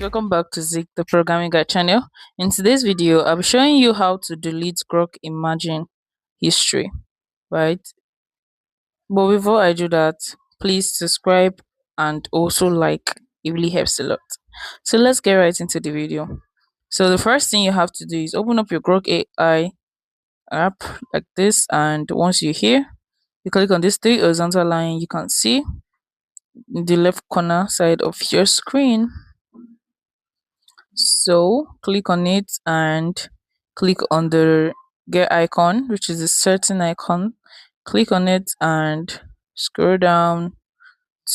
welcome back to Zik, the programming guide channel. In today's video, I'll be showing you how to delete Grok Imagine history, right? But before I do that, please subscribe and also like. It really helps a lot. So let's get right into the video. So the first thing you have to do is open up your Grok AI app like this, and once you're here, you click on this three horizontal line you can see in the left corner side of your screen. So click on it and click on the gear icon, which is a certain icon. Click on it and scroll down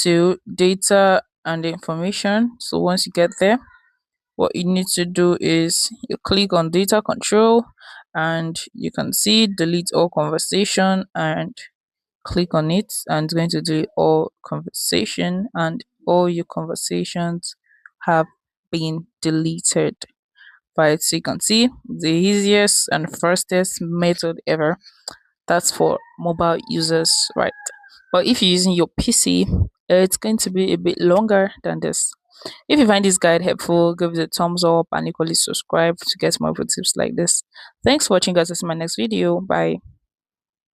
to data and information. So once you get there, what you need to do is you click on data control, and you can see delete all conversation, and click on it, and it's going to delete all conversation, and all your conversations have been deleted. Right, so you can see the easiest and fastest method ever. That's for mobile users, right? But if you're using your PC, it's going to be a bit longer than this. If you find this guide helpful, give it a thumbs up and equally subscribe to get more tips like this. Thanks for watching, guys. I'll see you in my next video. Bye.